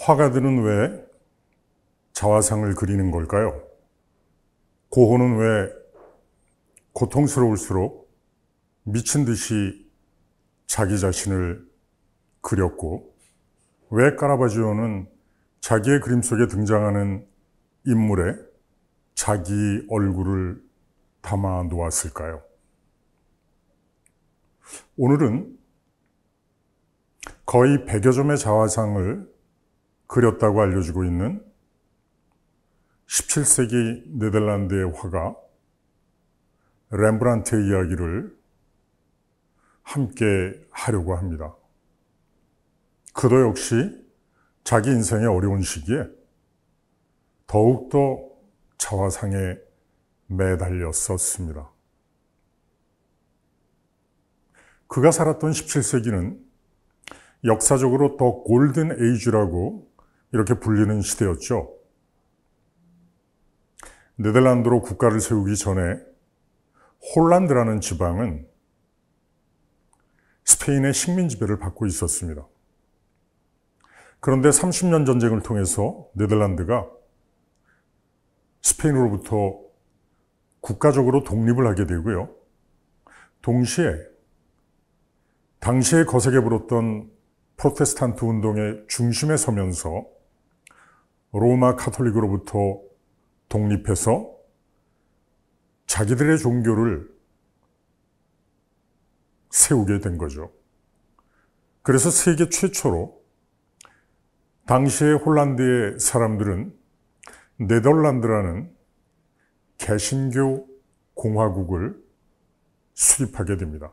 화가들은 왜 자화상을 그리는 걸까요? 고흐는 왜 고통스러울수록 미친 듯이 자기 자신을 그렸고, 왜 카라바지오는 자기의 그림 속에 등장하는 인물에 자기 얼굴을 담아 놓았을까요? 오늘은 거의 100여 점의 자화상을 그렸다고 알려지고 있는 17세기 네덜란드의 화가 렘브란트의 이야기를 함께 하려고 합니다. 그도 역시 자기 인생의 어려운 시기에 더욱더 자화상에 매달렸었습니다. 그가 살았던 17세기는 역사적으로 더 골든 에이지라고 이렇게 불리는 시대였죠. 네덜란드로 국가를 세우기 전에 홀란드라는 지방은 스페인의 식민 지배를 받고 있었습니다. 그런데 30년 전쟁을 통해서 네덜란드가 스페인으로부터 국가적으로 독립을 하게 되고요. 동시에 당시에 거세게 불었던 프로테스탄트 운동의 중심에 서면서 로마 카톨릭으로부터 독립해서 자기들의 종교를 세우게 된 거죠. 그래서 세계 최초로 당시의 홀란드의 사람들은 네덜란드라는 개신교 공화국을 수립하게 됩니다.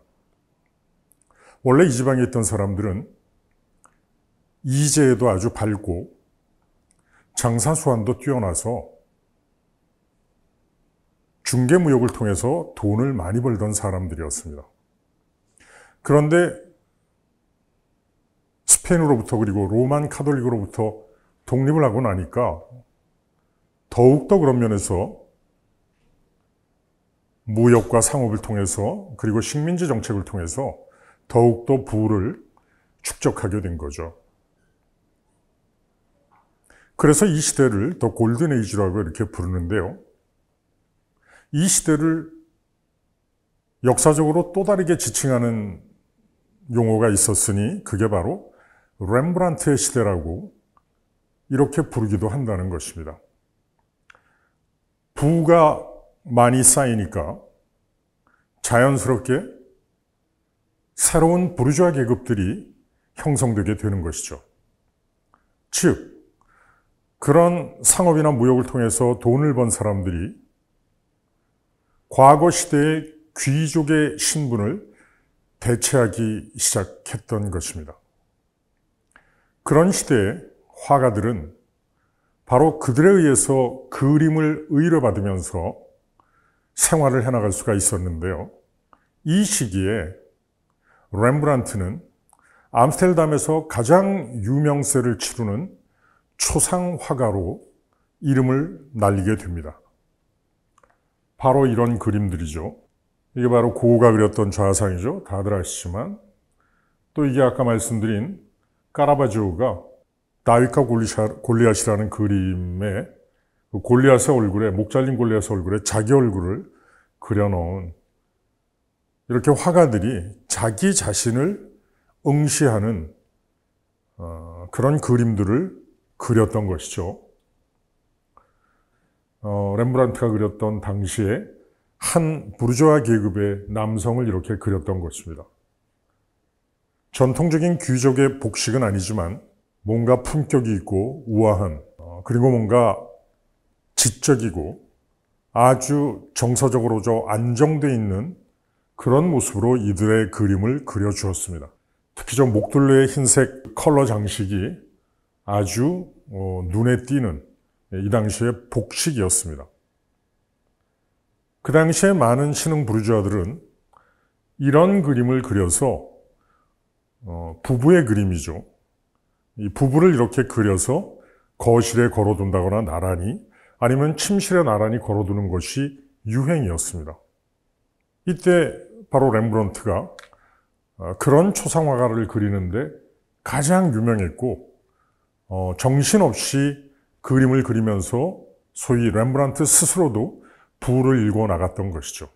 원래 이 지방에 있던 사람들은 이재에도 아주 밝고 장사수완도 뛰어나서 중개무역을 통해서 돈을 많이 벌던 사람들이었습니다. 그런데 스페인으로부터 그리고 로만 카톨릭으로부터 독립을 하고 나니까 더욱더 그런 면에서 무역과 상업을 통해서 그리고 식민지 정책을 통해서 더욱더 부를 축적하게 된 거죠. 그래서 이 시대를 더 골든 에이지라고 이렇게 부르는데요. 이 시대를 역사적으로 또 다르게 지칭하는 용어가 있었으니 그게 바로 렘브란트의 시대라고 이렇게 부르기도 한다는 것입니다. 부가 많이 쌓이니까 자연스럽게 새로운 부르주아 계급들이 형성되게 되는 것이죠. 즉, 그런 상업이나 무역을 통해서 돈을 번 사람들이 과거 시대의 귀족의 신분을 대체하기 시작했던 것입니다. 그런 시대에 화가들은 바로 그들에 의해서 그림을 의뢰받으면서 생활을 해나갈 수가 있었는데요. 이 시기에 렘브란트는 암스테르담에서 가장 유명세를 치르는 초상화가로 이름을 날리게 됩니다. 바로 이런 그림들이죠. 이게 바로 고흐가 그렸던 좌상이죠. 다들 아시지만 또 이게 아까 말씀드린 카라바지오가 다윗과 골리앗이라는 그림에 골리앗의 얼굴에, 목 잘린 골리앗의 얼굴에 자기 얼굴을 그려놓은 이렇게 화가들이 자기 자신을 응시하는 그런 그림들을 그렸던 것이죠. 렘브란트가 그렸던 당시에 한 부르주아 계급의 남성을 이렇게 그렸던 것입니다. 전통적인 귀족의 복식은 아니지만 뭔가 품격이 있고 우아한, 그리고 뭔가 지적이고 아주 정서적으로 안정되어 있는 그런 모습으로 이들의 그림을 그려주었습니다. 특히 저 목둘레의 흰색 컬러 장식이 아주 눈에 띄는 이 당시의 복식이었습니다. 그 당시에 많은 신흥 부르주아들은 이런 그림을 그려서 부부의 그림이죠. 이 부부를 이렇게 그려서 거실에 걸어둔다거나 나란히, 아니면 침실에 나란히 걸어두는 것이 유행이었습니다. 이때 바로 렘브란트가 그런 초상화가를 그리는데 가장 유명했고 정신없이 그림을 그리면서 소위 렘브란트 스스로도 부를 일궈 나갔던 것이죠.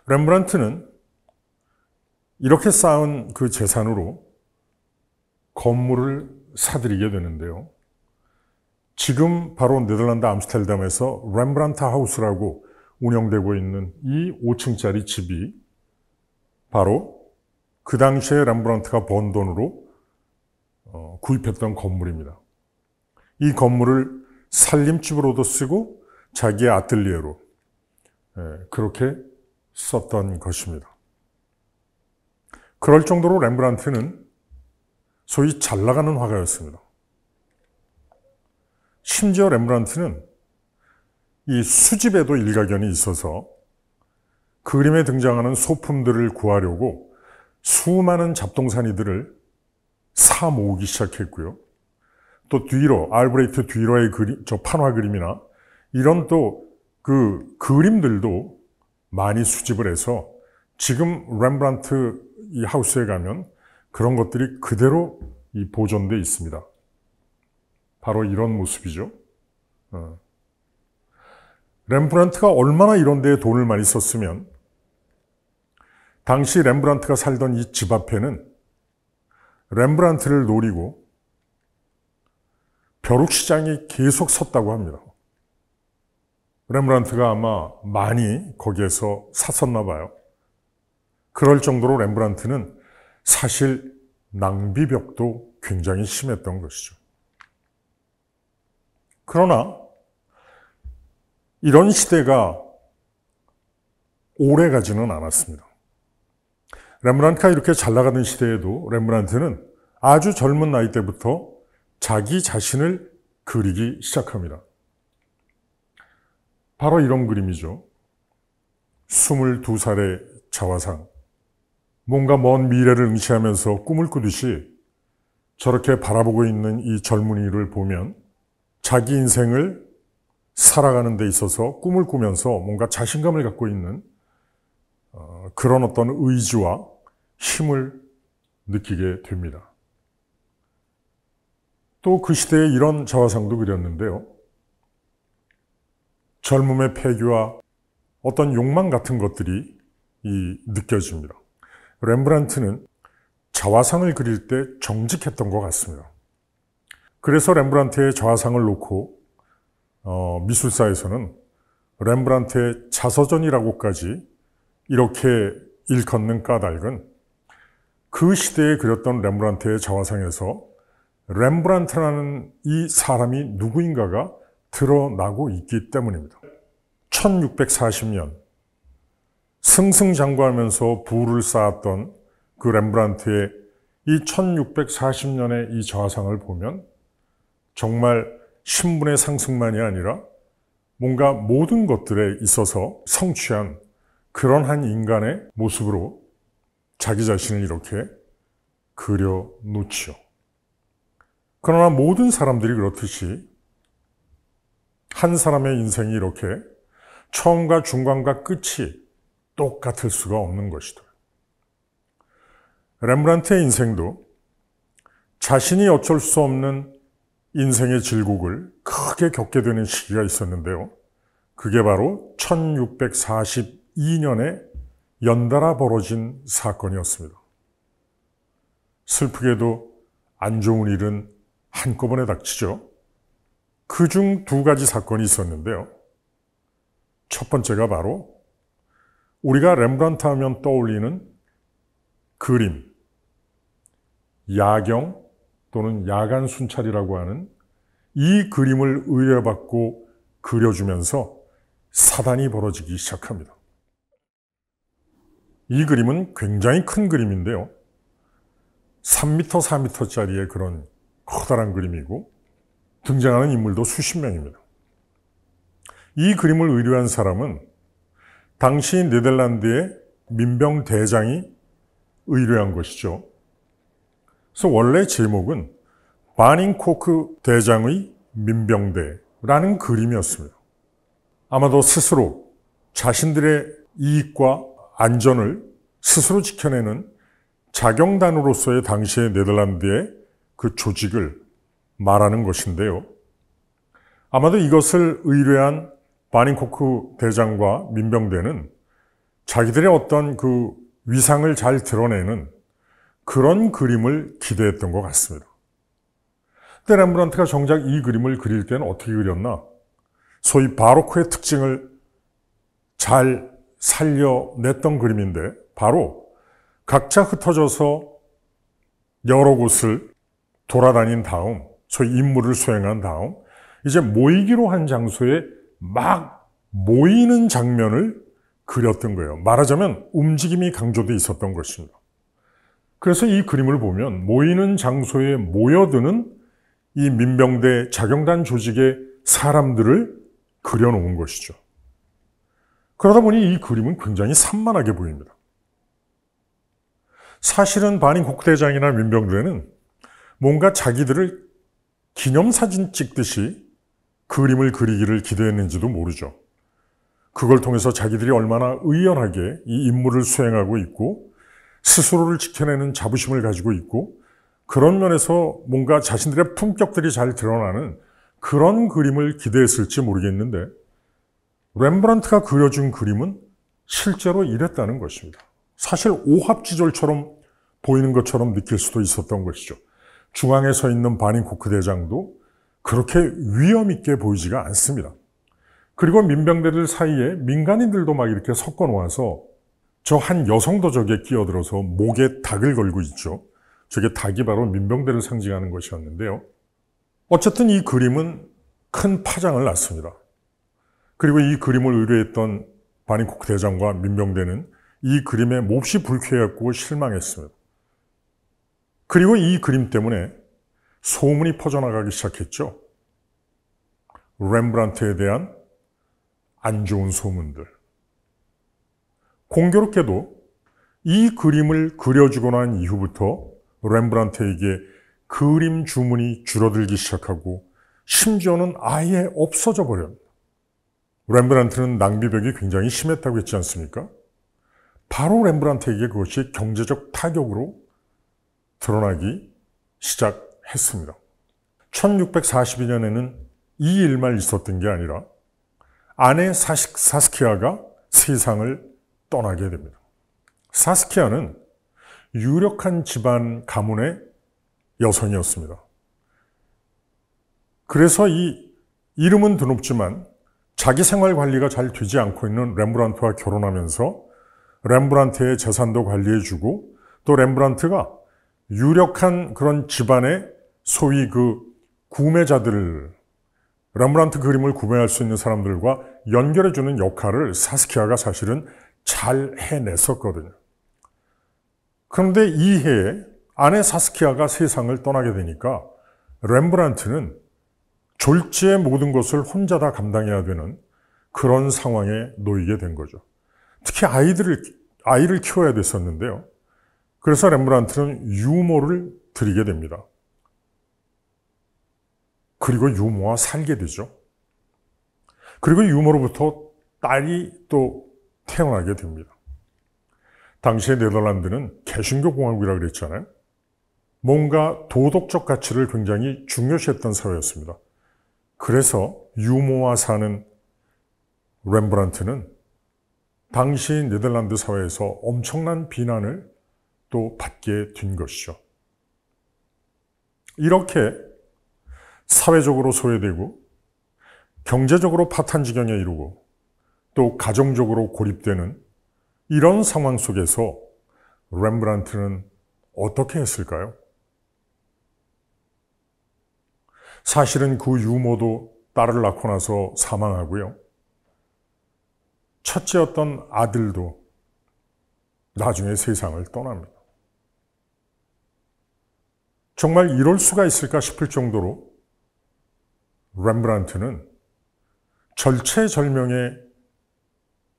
렘브란트는 이렇게 쌓은 그 재산으로 건물을 사들이게 되는데요. 지금 바로 네덜란드 암스테르담에서 렘브란트 하우스라고 운영되고 있는 이 5층짜리 집이 바로 그 당시에 렘브란트가 번 돈으로 구입했던 건물입니다. 이 건물을 살림집으로도 쓰고 자기의 아틀리에로 그렇게 썼던 것입니다. 그럴 정도로 렘브란트는 소위 잘 나가는 화가였습니다. 심지어 렘브란트는 이 수집에도 일가견이 있어서 그림에 등장하는 소품들을 구하려고 수많은 잡동사니들을 사 모으기 시작했고요. 또 뒤로, 알브레히트 뒤로의 판화 그림이나 이런 또 그 그림들도 많이 수집을 해서 지금 렘브란트 이 하우스에 가면 그런 것들이 그대로 보존되어 있습니다. 바로 이런 모습이죠. 렘브란트가 얼마나 이런 데에 돈을 많이 썼으면 당시 렘브란트가 살던 이 집 앞에는 렘브란트를 노리고 벼룩시장이 계속 섰다고 합니다. 렘브란트가 아마 많이 거기에서 샀었나 봐요. 그럴 정도로 렘브란트는 사실 낭비벽도 굉장히 심했던 것이죠. 그러나 이런 시대가 오래 가지는 않았습니다. 렘브란트가 이렇게 잘 나가던 시대에도 렘브란트는 아주 젊은 나이 때부터 자기 자신을 그리기 시작합니다. 바로 이런 그림이죠. 22살의 자화상. 뭔가 먼 미래를 응시하면서 꿈을 꾸듯이 저렇게 바라보고 있는 이 젊은이를 보면 자기 인생을 살아가는 데 있어서 꿈을 꾸면서 뭔가 자신감을 갖고 있는 그런 어떤 의지와 힘을 느끼게 됩니다. 또 그 시대에 이런 자화상도 그렸는데요. 젊음의 패기와 어떤 욕망 같은 것들이 느껴집니다. 렘브란트는 자화상을 그릴 때 정직했던 것 같습니다. 그래서 렘브란트의 자화상을 놓고 미술사에서는 렘브란트의 자서전이라고까지 이렇게 일컫는 까닭은 그 시대에 그렸던 렘브란트의 자화상에서 렘브란트라는 이 사람이 누구인가가 드러나고 있기 때문입니다. 1640년 승승장구하면서 부를 쌓았던 그 렘브란트의 이 1640년의 이 자화상을 보면 정말 신분의 상승만이 아니라 뭔가 모든 것들에 있어서 성취한 그런 한 인간의 모습으로 자기 자신을 이렇게 그려놓지요. 그러나 모든 사람들이 그렇듯이 한 사람의 인생이 이렇게 처음과 중간과 끝이 똑같을 수가 없는 것이다. 렘브란트의 인생도 자신이 어쩔 수 없는 인생의 질곡을 크게 겪게 되는 시기가 있었는데요. 그게 바로 1642년에 연달아 벌어진 사건이었습니다. 슬프게도 안 좋은 일은 한꺼번에 닥치죠. 그중 두 가지 사건이 있었는데요. 첫 번째가 바로 우리가 렘브란트 하면 떠올리는 그림, 야경 또는 야간 순찰이라고 하는 이 그림을 의뢰받고 그려주면서 사단이 벌어지기 시작합니다. 이 그림은 굉장히 큰 그림인데요. 3m, 4m짜리의 그런 커다란 그림이고 등장하는 인물도 수십 명입니다. 이 그림을 의뢰한 사람은 당시 네덜란드의 민병 대장이 의뢰한 것이죠. 그래서 원래 제목은 바닝코크 대장의 민병대라는 그림이었습니다. 아마도 스스로 자신들의 이익과 안전을 스스로 지켜내는 자경단으로서의 당시의 네덜란드의 그 조직을 말하는 것인데요. 아마도 이것을 의뢰한 바닝코크 대장과 민병대는 자기들의 어떤 그 위상을 잘 드러내는 그런 그림을 기대했던 것 같습니다. 근데 렘브란트가 정작 이 그림을 그릴 때는 어떻게 그렸나? 소위 바로크의 특징을 잘 살려냈던 그림인데, 바로 각자 흩어져서 여러 곳을 돌아다닌 다음, 소위 임무를 수행한 다음 이제 모이기로 한 장소에 막 모이는 장면을 그렸던 거예요. 말하자면 움직임이 강조돼 있었던 것입니다. 그래서 이 그림을 보면 모이는 장소에 모여드는 이 민병대 자경단 조직의 사람들을 그려놓은 것이죠. 그러다 보니 이 그림은 굉장히 산만하게 보입니다. 사실은 바닝코크 대장이나 민병대는 뭔가 자기들을 기념사진 찍듯이 그림을 그리기를 기대했는지도 모르죠. 그걸 통해서 자기들이 얼마나 의연하게 이 임무를 수행하고 있고 스스로를 지켜내는 자부심을 가지고 있고 그런 면에서 뭔가 자신들의 품격들이 잘 드러나는 그런 그림을 기대했을지 모르겠는데, 렘브란트가 그려준 그림은 실제로 이랬다는 것입니다. 사실 오합지졸처럼 보이는 것처럼 느낄 수도 있었던 것이죠. 중앙에 서 있는 바닝코크 대장도 그렇게 위험 있게 보이지가 않습니다. 그리고 민병대들 사이에 민간인들도 막 이렇게 섞어 놓아서 저 한 여성도 저게 끼어들어서 목에 닭을 걸고 있죠. 저게 닭이 바로 민병대를 상징하는 것이었는데요. 어쨌든 이 그림은 큰 파장을 났습니다. 그리고 이 그림을 의뢰했던 바닝코크 대장과 민병대는 이 그림에 몹시 불쾌했고 실망했습니다. 그리고 이 그림 때문에 소문이 퍼져나가기 시작했죠. 렘브란트에 대한 안 좋은 소문들. 공교롭게도 이 그림을 그려주고 난 이후부터 렘브란트에게 그림 주문이 줄어들기 시작하고 심지어는 아예 없어져 버립니다. 렘브란트는 낭비벽이 굉장히 심했다고 했지 않습니까? 바로 렘브란트에게 그것이 경제적 타격으로 드러나기 시작했습니다. 1642년에는 이 일만 있었던 게 아니라 아내 사스키아가 세상을 떠나게 됩니다. 사스키아는 유력한 집안 가문의 여성이었습니다. 그래서 이 이름은 드높지만 자기 생활 관리가 잘 되지 않고 있는 렘브란트와 결혼하면서 렘브란트의 재산도 관리해주고 또 렘브란트가 유력한 그런 집안의 소위 그 구매자들을 렘브란트 그림을 구매할 수 있는 사람들과 연결해주는 역할을 사스키아가 사실은 잘 해냈었거든요. 그런데 이 해에 아내 사스키아가 세상을 떠나게 되니까 렘브란트는 졸지의 모든 것을 혼자 다 감당해야 되는 그런 상황에 놓이게 된 거죠. 특히 아이를 키워야 됐었는데요. 그래서 렘브란트는 유모를 들이게 됩니다. 그리고 유모와 살게 되죠. 그리고 유모로부터 딸이 또 태어나게 됩니다. 당시의 네덜란드는 개신교 공화국이라고 그랬잖아요. 뭔가 도덕적 가치를 굉장히 중요시했던 사회였습니다. 그래서 유모와 사는 렘브란트는 당시 네덜란드 사회에서 엄청난 비난을 또 받게 된 것이죠. 이렇게 사회적으로 소외되고 경제적으로 파탄지경에 이르고 또 가정적으로 고립되는 이런 상황 속에서 렘브란트는 어떻게 했을까요? 사실은 그 유모도 딸을 낳고 나서 사망하고요. 첫째였던 아들도 나중에 세상을 떠납니다. 정말 이럴 수가 있을까 싶을 정도로 렘브란트는 절체절명의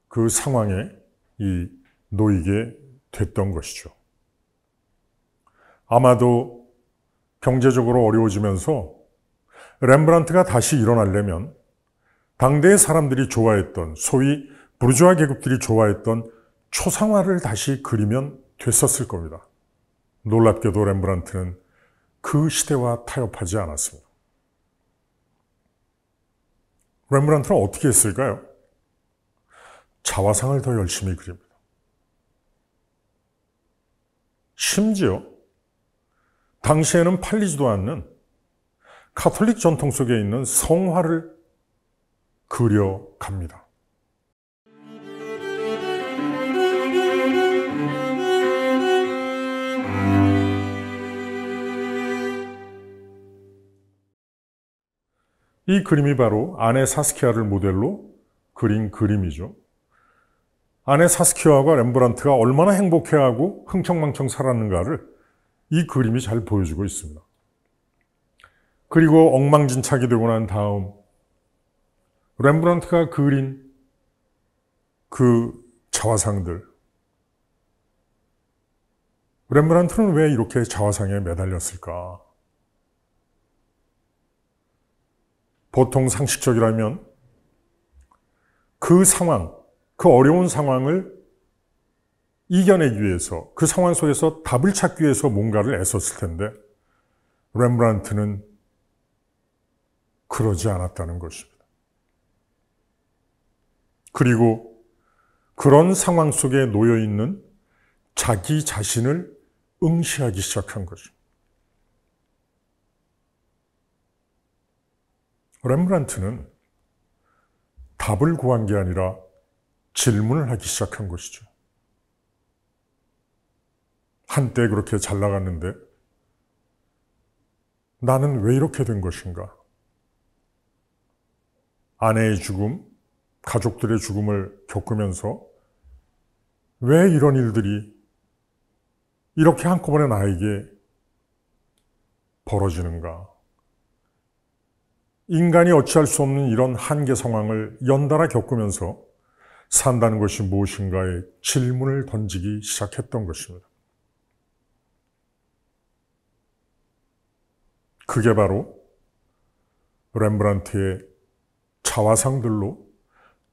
그 상황에 놓이게 됐던 것이죠. 아마도 경제적으로 어려워지면서 렘브란트가 다시 일어나려면 당대의 사람들이 좋아했던, 소위 부르주아 계급들이 좋아했던 초상화를 다시 그리면 됐었을 겁니다. 놀랍게도 렘브란트는 그 시대와 타협하지 않았습니다. 렘브란트는 어떻게 했을까요? 자화상을 더 열심히 그립니다. 심지어 당시에는 팔리지도 않는 가톨릭 전통 속에 있는 성화를 그려갑니다. 이 그림이 바로 아네 사스키아를 모델로 그린 그림이죠. 아네 사스키아와 렘브란트가 얼마나 행복해하고 흥청망청 살았는가를 이 그림이 잘 보여주고 있습니다. 그리고 엉망진창이 되고 난 다음 렘브란트가 그린 그 자화상들, 렘브란트는 왜 이렇게 자화상에 매달렸을까? 보통 상식적이라면 그 상황, 그 어려운 상황을 이겨내기 위해서, 그 상황 속에서 답을 찾기 위해서 뭔가를 애썼을 텐데 렘브란트는 그러지 않았다는 것입니다. 그리고 그런 상황 속에 놓여있는 자기 자신을 응시하기 시작한 거죠. 렘브란트는 답을 구한 게 아니라 질문을 하기 시작한 것이죠. 한때 그렇게 잘 나갔는데 나는 왜 이렇게 된 것인가? 아내의 죽음, 가족들의 죽음을 겪으면서 왜 이런 일들이 이렇게 한꺼번에 나에게 벌어지는가? 인간이 어찌할 수 없는 이런 한계 상황을 연달아 겪으면서 산다는 것이 무엇인가에 질문을 던지기 시작했던 것입니다. 그게 바로 렘브란트의 자화상들로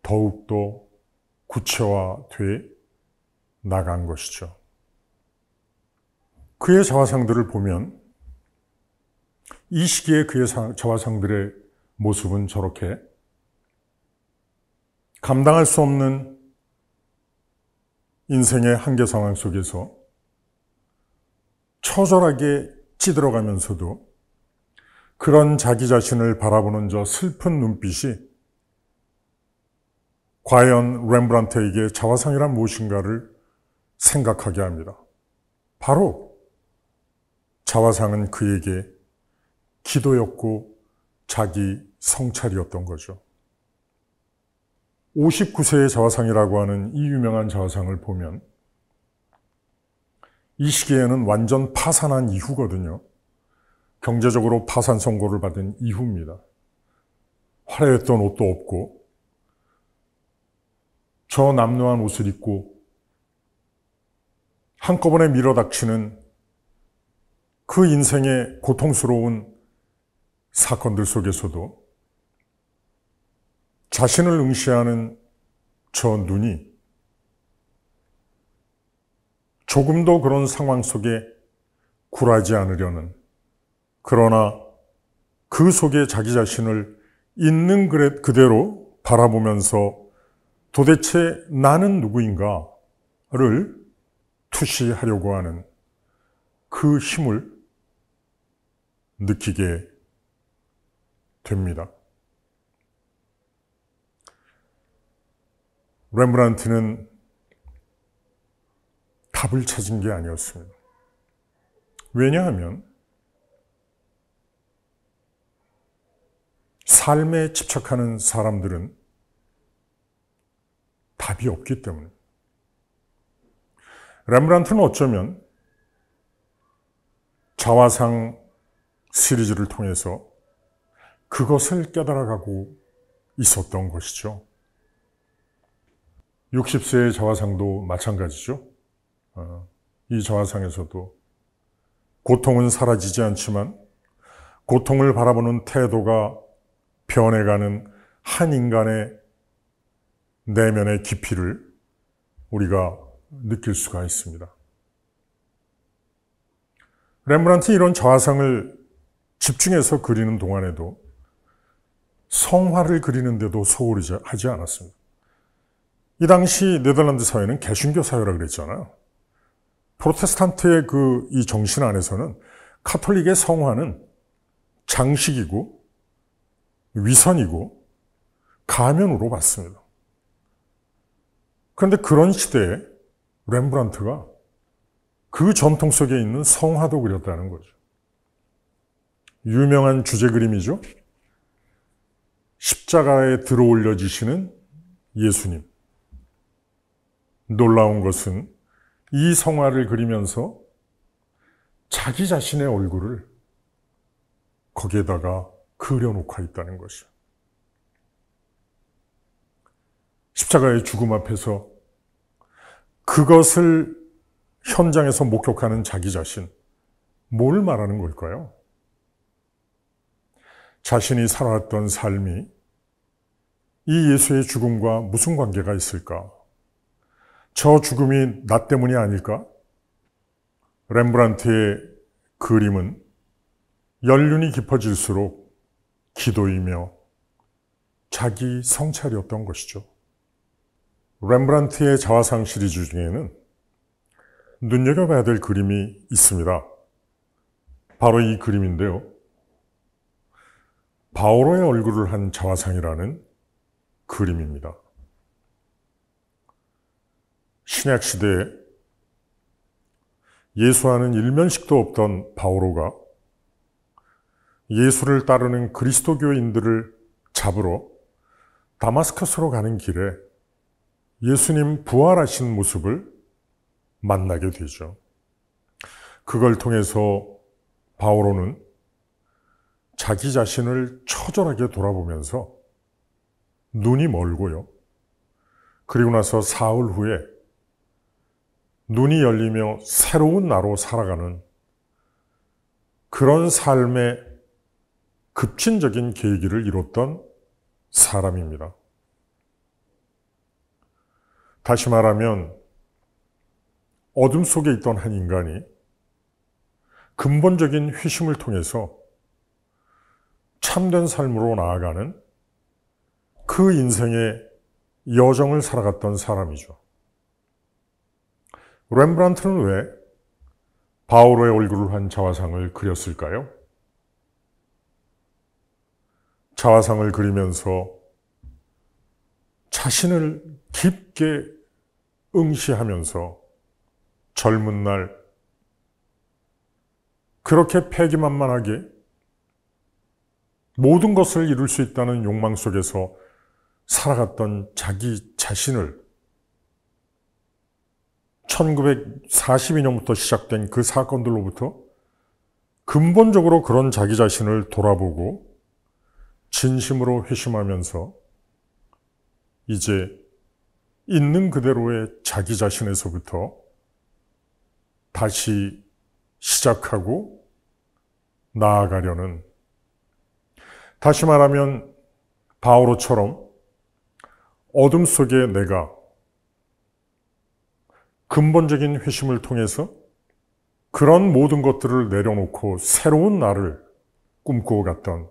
더욱더 구체화돼 나간 것이죠. 그의 자화상들을 보면 이 시기에 그의 자화상들의 모습은 저렇게 감당할 수 없는 인생의 한계 상황 속에서 처절하게 찌들어가면서도 그런 자기 자신을 바라보는 저 슬픈 눈빛이 과연 렘브란트에게 자화상이란 무엇인가를 생각하게 합니다. 바로 자화상은 그에게 기도였고 자기 성찰이었던 거죠. 59세의 자화상이라고 하는 이 유명한 자화상을 보면 이 시기에는 완전 파산한 이후거든요. 경제적으로 파산 선고를 받은 이후입니다. 화려했던 옷도 없고 저 남루한 옷을 입고 한꺼번에 밀어닥치는 그 인생의 고통스러운 사건들 속에서도 자신을 응시하는 저 눈이 조금도 그런 상황 속에 굴하지 않으려는, 그러나 그 속에 자기 자신을 있는 그대로 바라보면서 도대체 나는 누구인가를 투시하려고 하는 그 힘을 느끼게 됩니다. 렘브란트는 답을 찾은 게 아니었습니다. 왜냐하면 삶에 집착하는 사람들은 답이 없기 때문에. 렘브란트는 어쩌면 자화상 시리즈를 통해서 그것을 깨달아가고 있었던 것이죠. 60세의 자화상도 마찬가지죠. 이 자화상에서도 고통은 사라지지 않지만 고통을 바라보는 태도가 변해가는 한 인간의 내면의 깊이를 우리가 느낄 수가 있습니다. 렘브란트 이런 자화상을 집중해서 그리는 동안에도 성화를 그리는데도 소홀히 하지 않았습니다. 이 당시 네덜란드 사회는 개신교 사회라 그랬잖아요. 프로테스탄트의 이 정신 안에서는 카톨릭의 성화는 장식이고 위선이고 가면으로 봤습니다. 그런데 그런 시대에 렘브란트가 그 전통 속에 있는 성화도 그렸다는 거죠. 유명한 주제 그림이죠. 십자가에 들어올려지시는 예수님. 놀라운 것은 이 성화를 그리면서 자기 자신의 얼굴을 거기에다가 그려놓고 있다는 것이죠. 십자가의 죽음 앞에서 그것을 현장에서 목격하는 자기 자신, 뭘 말하는 걸까요? 자신이 살아왔던 삶이 이 예수의 죽음과 무슨 관계가 있을까? 저 죽음이 나 때문이 아닐까? 렘브란트의 그림은 연륜이 깊어질수록 기도이며 자기 성찰이었던 것이죠. 렘브란트의 자화상 시리즈 중에는 눈여겨봐야 될 그림이 있습니다. 바로 이 그림인데요. 바오로의 얼굴을 한 자화상이라는 그림입니다. 신약 시대에 예수와는 일면식도 없던 바오로가 예수를 따르는 그리스도교인들을 잡으러 다마스커스로 가는 길에 예수님 부활하신 모습을 만나게 되죠. 그걸 통해서 바오로는 자기 자신을 처절하게 돌아보면서 눈이 멀고요. 그리고 나서 사흘 후에 눈이 열리며 새로운 나로 살아가는 그런 삶의 급진적인 계기를 이뤘던 사람입니다. 다시 말하면 어둠 속에 있던 한 인간이 근본적인 회심을 통해서 참된 삶으로 나아가는 그 인생의 여정을 살아갔던 사람이죠. 렘브란트는 왜 바오로의 얼굴을 한 자화상을 그렸을까요? 자화상을 그리면서 자신을 깊게 응시하면서 젊은 날 그렇게 패기만만하게 모든 것을 이룰 수 있다는 욕망 속에서 살아갔던 자기 자신을 1942년부터 시작된 그 사건들로부터 근본적으로 그런 자기 자신을 돌아보고 진심으로 회심하면서 이제 있는 그대로의 자기 자신에서부터 다시 시작하고 나아가려는, 다시 말하면 바오로처럼 어둠 속에 내가 근본적인 회심을 통해서 그런 모든 것들을 내려놓고 새로운 나를 꿈꾸어 갔던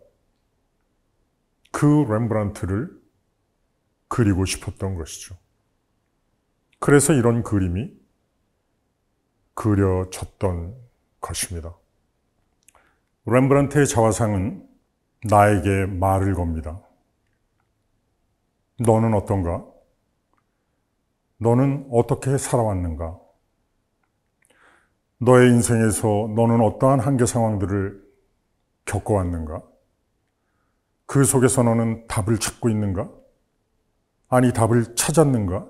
그 렘브란트를 그리고 싶었던 것이죠. 그래서 이런 그림이 그려졌던 것입니다. 렘브란트의 자화상은 나에게 말을 겁니다. 너는 어떤가? 너는 어떻게 살아왔는가? 너의 인생에서 너는 어떠한 한계 상황들을 겪어왔는가? 그 속에서 너는 답을 찾고 있는가? 아니, 답을 찾았는가?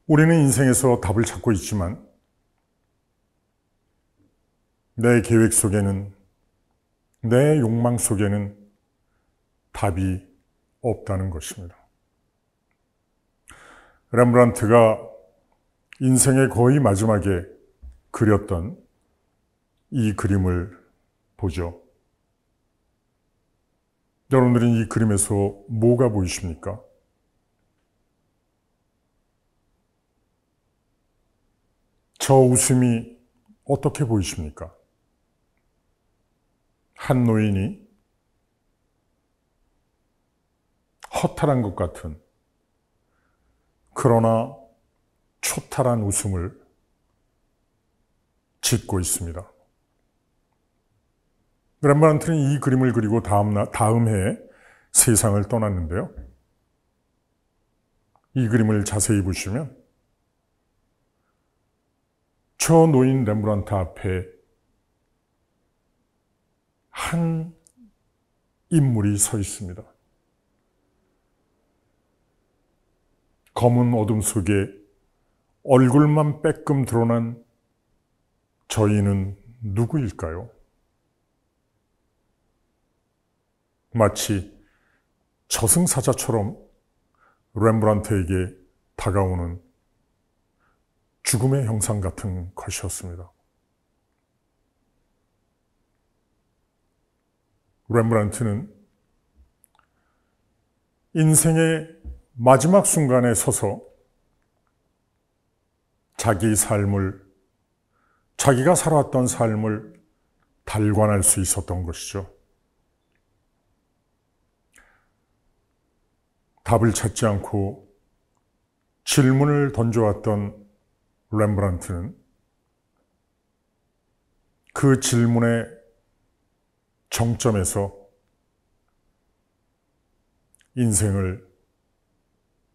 우리는 인생에서 답을 찾고 있지만 내 계획 속에는, 내 욕망 속에는 답이 없다는 것입니다. 렘브란트가 인생의 거의 마지막에 그렸던 이 그림을 보죠. 여러분들은 이 그림에서 뭐가 보이십니까? 저 웃음이 어떻게 보이십니까? 한 노인이 허탈한 것 같은, 그러나 초탈한 웃음을 짓고 있습니다. 렘브란트는 이 그림을 그리고 다음 해에 세상을 떠났는데요. 이 그림을 자세히 보시면 저 노인 렘브란트 앞에 한 인물이 서 있습니다. 검은 어둠 속에 얼굴만 빼끔 드러난 저인은 누구일까요? 마치 저승사자처럼 렘브란트에게 다가오는 죽음의 형상 같은 것이었습니다. 렘브란트는 인생의 마지막 순간에 서서 자기가 살아왔던 삶을 달관할 수 있었던 것이죠. 답을 찾지 않고 질문을 던져왔던 렘브란트는 그 질문의 정점에서 인생을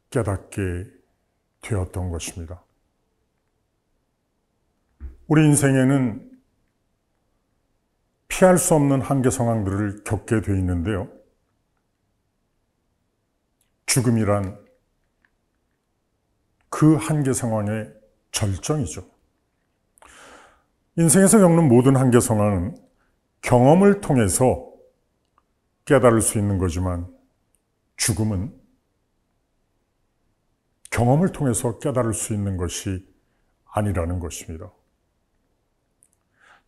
깨닫게 되었던 것입니다. 우리 인생에는 피할 수 없는 한계 상황들을 겪게 돼 있는데요. 죽음이란 그 한계 상황의 절정이죠. 인생에서 겪는 모든 한계 상황은 경험을 통해서 깨달을 수 있는 거지만 죽음은 경험을 통해서 깨달을 수 있는 것이 아니라는 것입니다.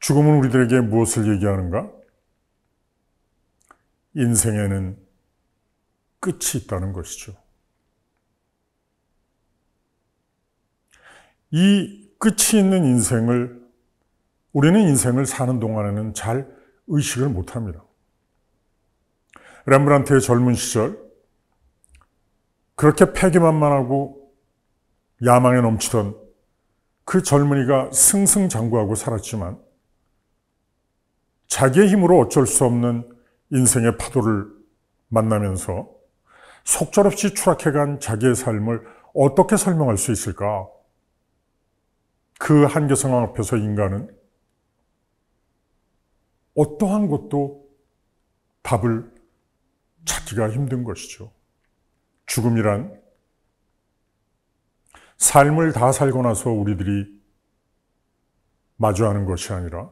죽음은 우리들에게 무엇을 얘기하는가? 인생에는 끝이 있다는 것이죠. 이 끝이 있는 인생을 우리는 인생을 사는 동안에는 잘 의식을 못합니다. 렘브란트의 젊은 시절 그렇게 패기만만하고 야망에 넘치던 그 젊은이가 승승장구하고 살았지만 자기의 힘으로 어쩔 수 없는 인생의 파도를 만나면서 속절없이 추락해간 자기의 삶을 어떻게 설명할 수 있을까? 그 한계 상황 앞에서 인간은 어떠한 것도 답을 찾기가 힘든 것이죠. 죽음이란 삶을 다 살고 나서 우리들이 마주하는 것이 아니라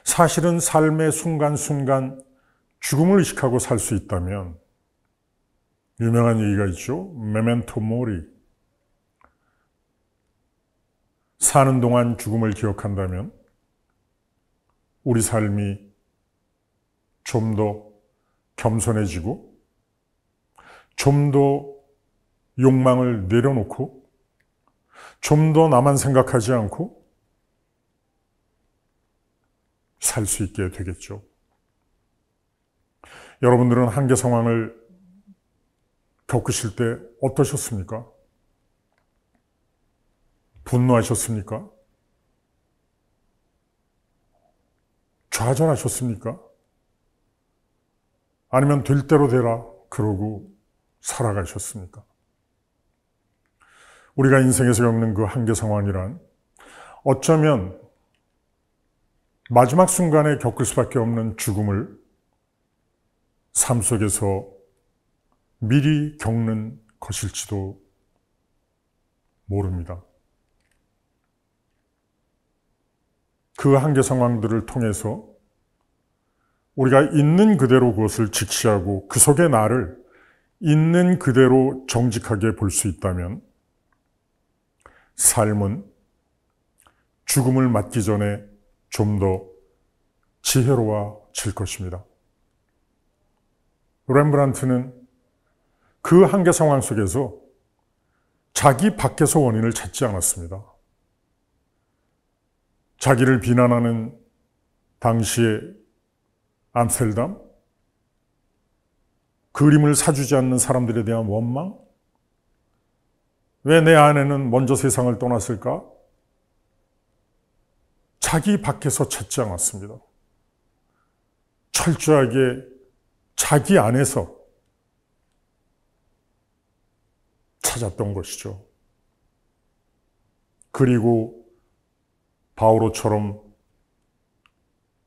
사실은 삶의 순간순간 죽음을 의식하고 살 수 있다면 유명한 얘기가 있죠. 메멘토 모리. 사는 동안 죽음을 기억한다면 우리 삶이 좀 더 겸손해지고 좀 더 욕망을 내려놓고 좀 더 나만 생각하지 않고 살 수 있게 되겠죠. 여러분들은 한계 상황을 겪으실 때 어떠셨습니까? 분노하셨습니까? 좌절하셨습니까? 아니면 될 대로 되라 그러고 살아가셨습니까? 우리가 인생에서 겪는 그 한계 상황이란 어쩌면 마지막 순간에 겪을 수밖에 없는 죽음을 삶 속에서 미리 겪는 것일지도 모릅니다. 그 한계 상황들을 통해서 우리가 있는 그대로 그것을 직시하고 그 속의 나를 있는 그대로 정직하게 볼 수 있다면 삶은 죽음을 맞기 전에 좀 더 지혜로워질 것입니다. 렘브란트는 그 한계 상황 속에서 자기 밖에서 원인을 찾지 않았습니다. 자기를 비난하는 당시의 암스테르담, 그림을 사주지 않는 사람들에 대한 원망, 왜 내 아내는 먼저 세상을 떠났을까? 자기 밖에서 찾지 않았습니다. 철저하게 자기 안에서 찾았던 것이죠. 그리고 바오로처럼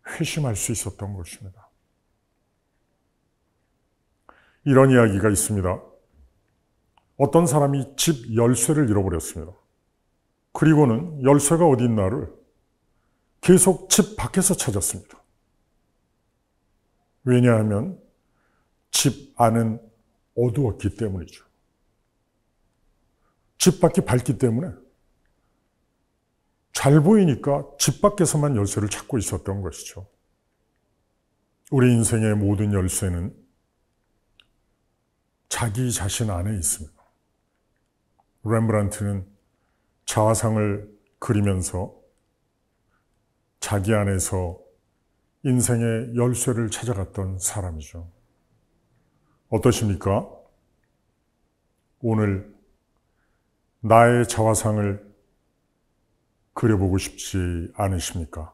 회심할 수 있었던 것입니다. 이런 이야기가 있습니다. 어떤 사람이 집 열쇠를 잃어버렸습니다. 그리고는 열쇠가 어디 있나를 계속 집 밖에서 찾았습니다. 왜냐하면 집 안은 어두웠기 때문이죠. 집 밖이 밝기 때문에 잘 보이니까 집 밖에서만 열쇠를 찾고 있었던 것이죠. 우리 인생의 모든 열쇠는 자기 자신 안에 있습니다. 렘브란트는 자화상을 그리면서 자기 안에서 인생의 열쇠를 찾아갔던 사람이죠. 어떠십니까? 오늘 나의 자화상을 그려보고 싶지 않으십니까?